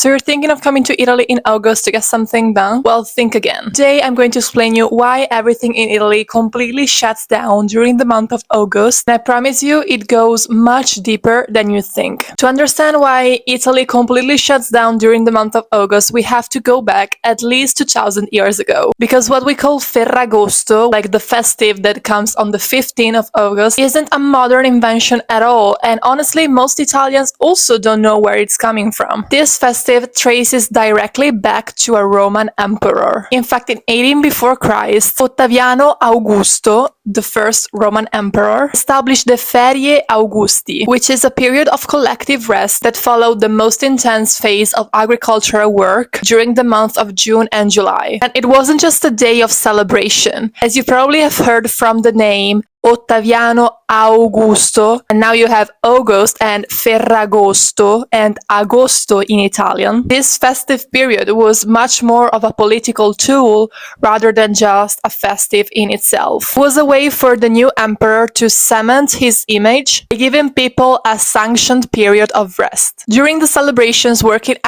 So you're thinking of coming to Italy in August to get something done? Well, think again. Today I'm going to explain you why everything in Italy completely shuts down during the month of August, and I promise you it goes much deeper than you think. To understand why Italy completely shuts down during the month of August, we have to go back at least 2000 years ago. Because what we call Ferragosto, like the festive that comes on the 15th of August, isn't a modern invention at all, and honestly most Italians also don't know where it's coming from. This festive traces directly back to a Roman emperor. In fact, in 18 before Christ, Ottaviano Augusto, the first Roman emperor, established the Ferie Augusti, which is a period of collective rest that followed the most intense phase of agricultural work during the month of June and July. And it wasn't just a day of celebration. As you probably have heard from the name, Ottaviano Augusto, and now you have August and Ferragosto and Agosto in Italian. This festive period was much more of a political tool rather than just a festive in itself. It was a way for the new emperor to cement his image by giving people a sanctioned period of rest. During the celebrations, working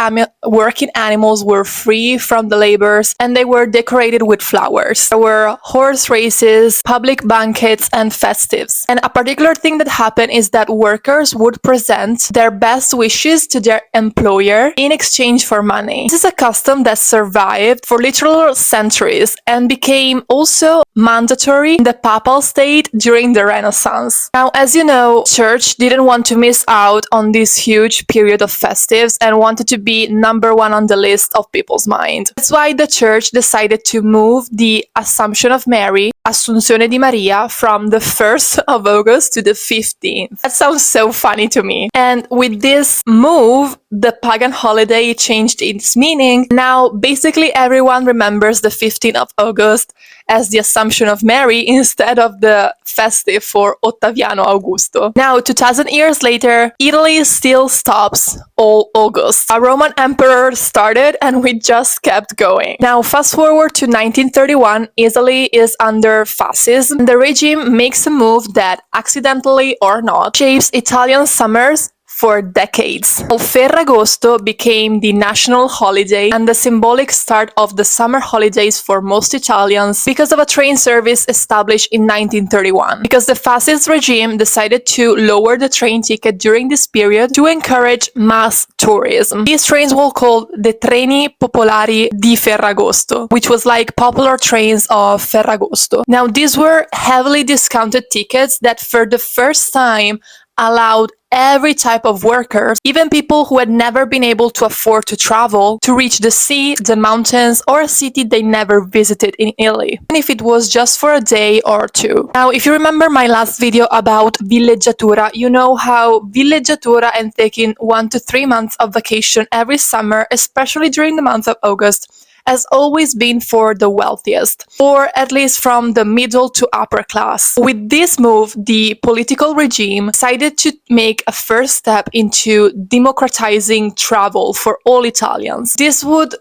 animals were free from the labors and they were decorated with flowers. There were horse races, public banquets, and festives. And a particular thing that happened is that workers would present their best wishes to their employer in exchange for money. This is a custom that survived for literal centuries and became also mandatory in the papal state during the Renaissance. Now, as you know, Church didn't want to miss out on this huge period of festives and wanted to be number one on the list of people's mind. That's why the Church decided to move the Assumption of Mary, Assunzione di Maria, from the 1st of August to the 15th. That sounds so funny to me. And with this move, the pagan holiday changed its meaning. Now, basically everyone remembers the 15th of August as the Assumption of Mary instead of the festive for Ottaviano Augusto. Now, 2000 years later, Italy still stops all August. A Roman emperor started and we just kept going. Now, fast forward to 1931, Italy is under fascism. The regime makes a move that, accidentally or not, shapes Italian summers for decades. Ferragosto became the national holiday and the symbolic start of the summer holidays for most Italians because of a train service established in 1931. Because the fascist regime decided to lower the train ticket during this period to encourage mass tourism. These trains were called the Treni Popolari di Ferragosto, which was like popular trains of Ferragosto. Now, these were heavily discounted tickets that for the first time allowed every type of worker, even people who had never been able to afford to travel, to reach the sea, the mountains, or a city they never visited in Italy, even if it was just for a day or two. Now, if you remember my last video about villeggiatura, you know how villeggiatura and taking 1 to 3 months of vacation every summer, especially during the month of August, has always been for the wealthiest, or at least from the middle to upper class. With this move, the political regime decided to make a first step into democratizing travel for all Italians. This would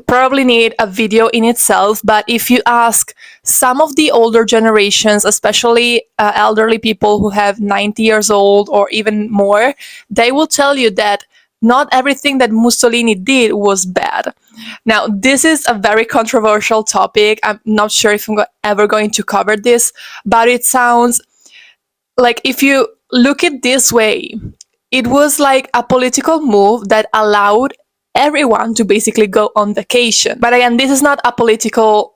probably need a video in itself, but if you ask some of the older generations, especially elderly people who have 90 years old or even more, they will tell you that not everything that Mussolini did was bad. Now, this is a very controversial topic. I'm not sure if I'm ever going to cover this, but it sounds like, if you look at this way, it was like a political move that allowed everyone to basically go on vacation. But again, this is not a political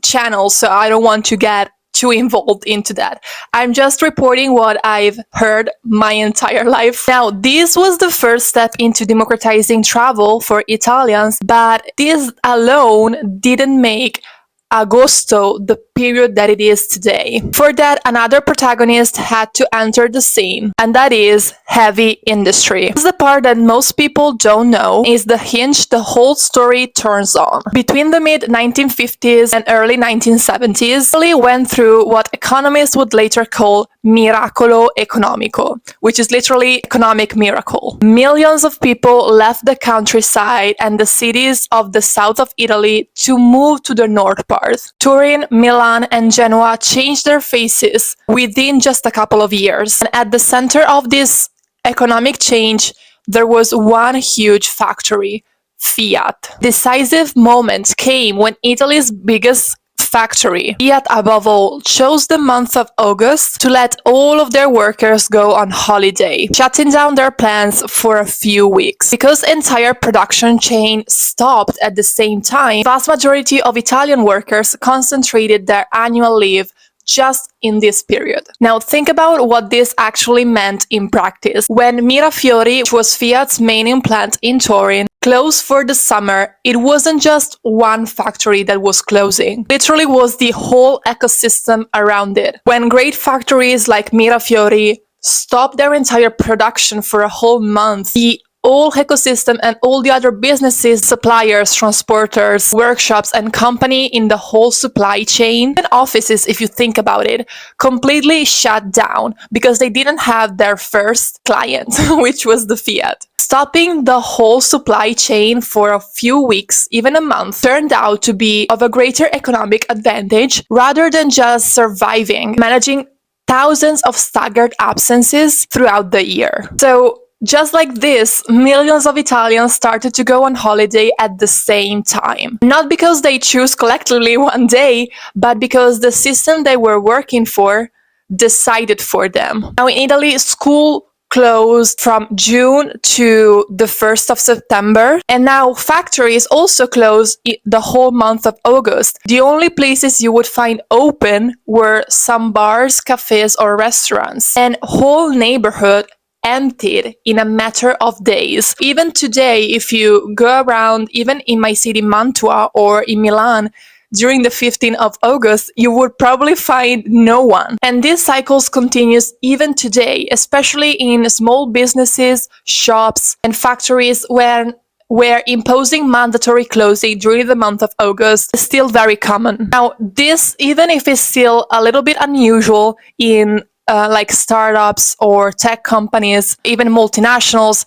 channel, so I don't want to get too involved into that. I'm just reporting what I've heard my entire life. Now, this was the first step into democratizing travel for Italians, but this alone didn't make Agosto the period that it is today. For that, another protagonist had to enter the scene, and that is heavy industry. This is the part that most people don't know, is the hinge the whole story turns on. Between the mid-1950s and early 1970s, Italy went through what economists would later call miracolo economico, which is literally economic miracle. Millions of people left the countryside and the cities of the south of Italy to move to the north part. Turin, Milan, and Genoa changed their faces within just a couple of years. And at the center of this economic change, there was one huge factory, Fiat. Decisive moment came when Italy's biggest factory, Fiat above all, chose the month of August to let all of their workers go on holiday, shutting down their plants for a few weeks. Because entire production chain stopped at the same time, vast majority of Italian workers concentrated their annual leave just in this period. Now think about what this actually meant in practice. When Mirafiori, which was Fiat's main plant in Turin, closed for the summer, it wasn't just one factory that was closing. Literally was the whole ecosystem around it. When great factories like Mirafiori stopped their entire production for a whole month, the whole ecosystem and all the other businesses, suppliers, transporters, workshops, and company in the whole supply chain, and offices, if you think about it, completely shut down because they didn't have their first client, which was the Fiat. Stopping the whole supply chain for a few weeks, even a month, turned out to be of a greater economic advantage rather than just surviving, managing thousands of staggered absences throughout the year. So just like this, millions of Italians started to go on holiday at the same time. Not because they chose collectively one day, but because the system they were working for decided for them. Now in Italy, school closed from June to the 1st of September, and now factories also closed the whole month of August. The only places you would find open were some bars, cafes, or restaurants, and whole neighborhood emptied in a matter of days. Even today, if you go around, even in my city Mantua or in Milan, during the 15th of August, you would probably find no one. And this cycle continues even today, especially in small businesses, shops, and factories where imposing mandatory closing during the month of August is still very common. Now, this, even if it's still a little bit unusual in like startups or tech companies, even multinationals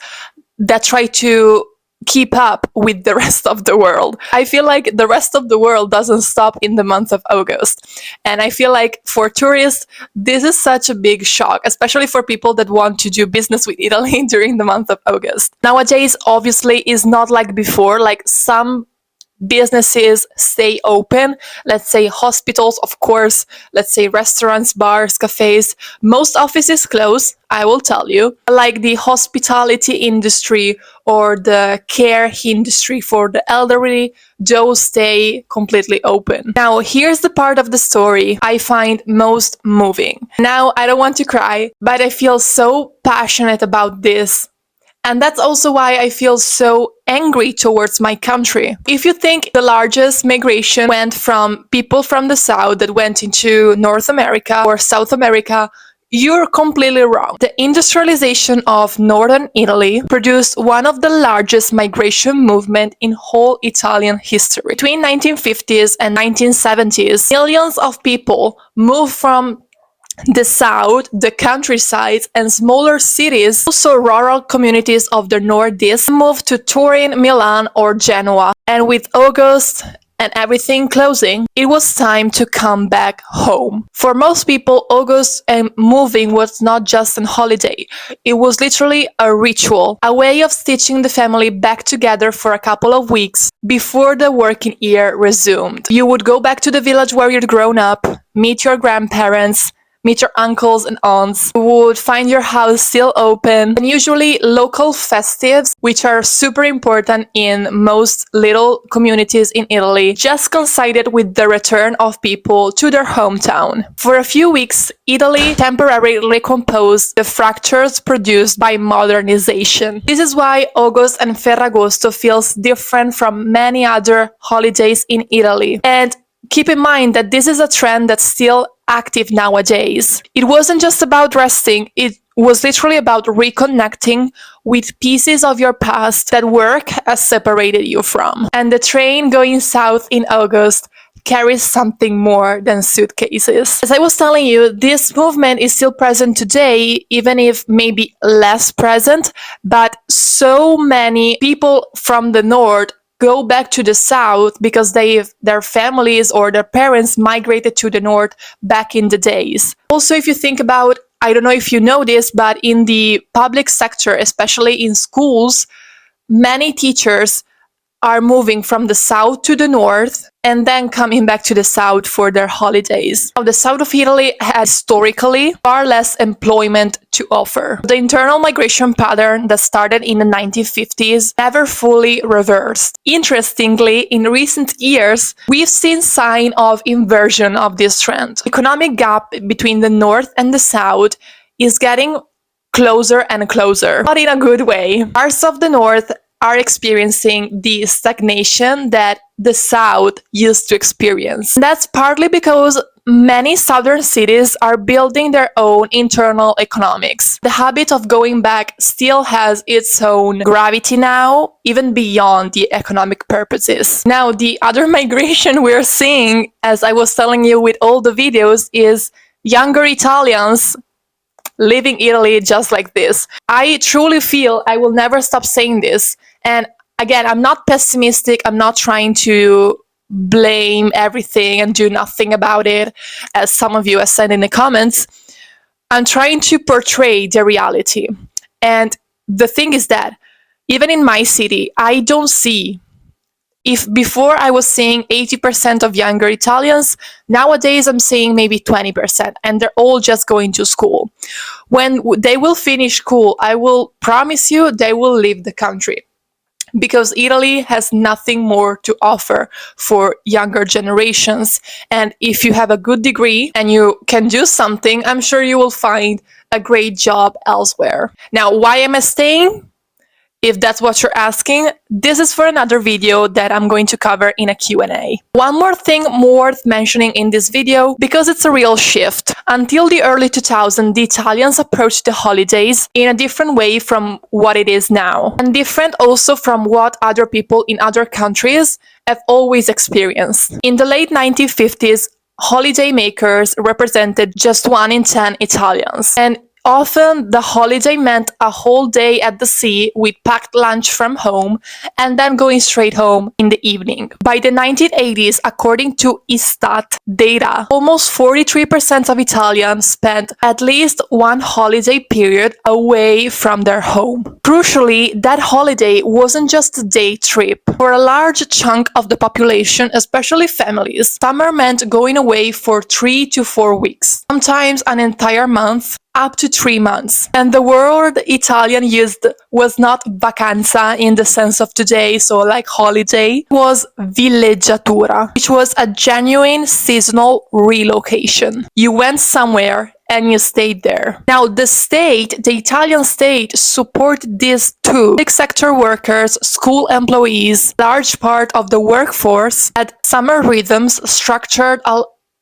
that try to keep up with the rest of the world. I feel like the rest of the world doesn't stop in the month of August. And I feel like for tourists, this is such a big shock, especially for people that want to do business with Italy during the month of August. Nowadays, obviously, is not like before. Like some businesses stay open, let's say hospitals, of course, let's say restaurants, bars, cafes. Most offices close, I will tell you, like the hospitality industry or the care industry for the elderly, those stay completely open. Now, here's the part of the story I find most moving. Now, I don't want to cry, but I feel so passionate about this. And that's also why I feel so angry towards my country. If you think the largest migration went from people from the south that went into North America or South America, you're completely wrong. The industrialization of northern Italy produced one of the largest migration movements in whole Italian history. Between 1950s and 1970s, millions of people moved from the south, the countryside, and smaller cities, also rural communities of the northeast, moved to Turin, Milan, or Genoa. And with August and everything closing, it was time to come back home. For most people, August and moving was not just a holiday. It was literally a ritual, a way of stitching the family back together for a couple of weeks before the working year resumed. You would go back to the village where you'd grown up, meet your grandparents, meet your uncles and aunts. You would find your house still open, and usually local festives, which are super important in most little communities in Italy, just coincided with the return of people to their hometown. For a few weeks, Italy temporarily recomposed the fractures produced by modernization. This is why August and Ferragosto feels different from many other holidays in Italy. And keep in mind that this is a trend that's still active nowadays. It wasn't just about resting, it was literally about reconnecting with pieces of your past that work has separated you from. And the train going south in August carries something more than suitcases. As I was telling you, this movement is still present today, even if maybe less present, but so many people from the north go back to the south because their families or their parents migrated to the north back in the days. Also, if you think about, I don't know if you know this, but in the public sector, especially in schools, many teachers are moving from the south to the north and then coming back to the south for their holidays. Now, the south of Italy has historically far less employment to offer. The internal migration pattern that started in the 1950s never fully reversed. Interestingly, in recent years, we've seen signs of inversion of this trend. The economic gap between the north and the south is getting closer and closer, not in a good way. Parts of the north are experiencing the stagnation that the South used to experience. And that's partly because many southern cities are building their own internal economics. The habit of going back still has its own gravity now, even beyond the economic purposes. Now, the other migration we're seeing, as I was telling you with all the videos, is younger Italians leaving Italy just like this. I truly feel, I will never stop saying this. And again, I'm not pessimistic. I'm not trying to blame everything and do nothing about it, as some of you have said in the comments. I'm trying to portray the reality. And the thing is that even in my city, I don't see, if before I was seeing 80% of younger Italians, nowadays I'm seeing maybe 20%, and they're all just going to school. When they will finish school, I will promise you they will leave the country, because Italy has nothing more to offer for younger generations. And if you have a good degree and you can do something, I'm sure you will find a great job elsewhere. Now, why am I staying? If that's what you're asking, this is for another video that I'm going to cover in a Q&A. One more thing worth mentioning in this video, because it's a real shift. Until the early 2000s, the Italians approached the holidays in a different way from what it is now, and different also from what other people in other countries have always experienced. In the late 1950s, holiday makers represented just 1 in 10 Italians, and often the holiday meant a whole day at the sea with packed lunch from home and then going straight home in the evening. By the 1980s, according to Istat data, almost 43% of Italians spent at least one holiday period away from their home. Crucially, that holiday wasn't just a day trip. For a large chunk of the population, especially families, summer meant going away for 3 to 4 weeks, sometimes an entire month, up to 3 months. And the word Italian used was not vacanza in the sense of today, so like holiday, it was villeggiatura, which was a genuine seasonal relocation. You went somewhere and you stayed there. Now, the Italian state, supported this too. Public sector workers, school employees, large part of the workforce had summer rhythms structured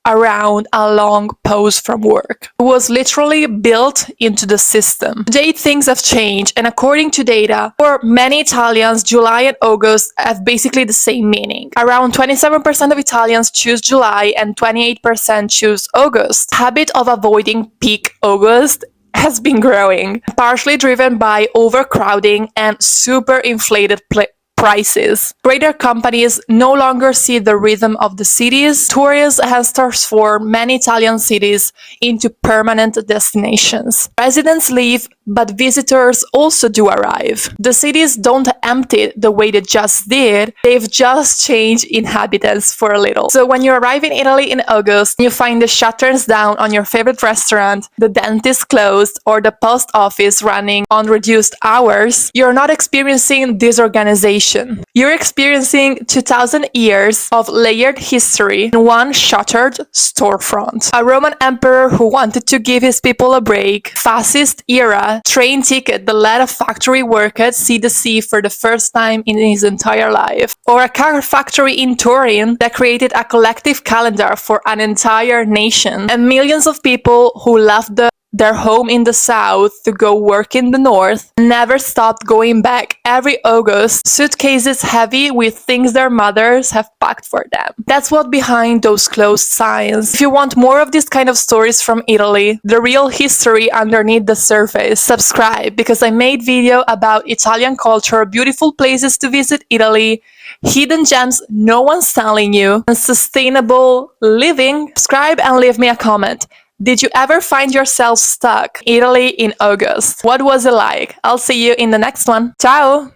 around a long pause from work. It was literally built into the system. Today things have changed, and according to data, for many Italians, July and August have basically the same meaning. Around 27% of Italians choose July and 28% choose August. The habit of avoiding peak August has been growing, partially driven by overcrowding and super inflated prices. Greater companies no longer see the rhythm of the cities. Tourism has transformed many Italian cities into permanent destinations. Residents leave, but visitors also do arrive. The cities don't empty the way they just did, they've just changed inhabitants for a little. So when you arrive in Italy in August, you find the shutters down on your favorite restaurant, the dentist closed, or the post office running on reduced hours, you're not experiencing disorganization. You're experiencing 2000 years of layered history in one shuttered storefront. A Roman emperor who wanted to give his people a break, fascist era train ticket that let a factory worker see the sea for the first time in his entire life, or a car factory in Turin that created a collective calendar for an entire nation, and millions of people who left their home in the south to go work in the north never stopped going back every August, suitcases heavy with things their mothers have packed for them. That's what behind those closed signs. If you want more of these kind of stories from Italy, the real history underneath the surface, subscribe, because I made video about Italian culture, beautiful places to visit Italy, hidden gems no one's telling you, and sustainable living. Subscribe and leave me a comment. Did you ever find yourself stuck in Italy in August? What was it like? I'll see you in the next one. Ciao!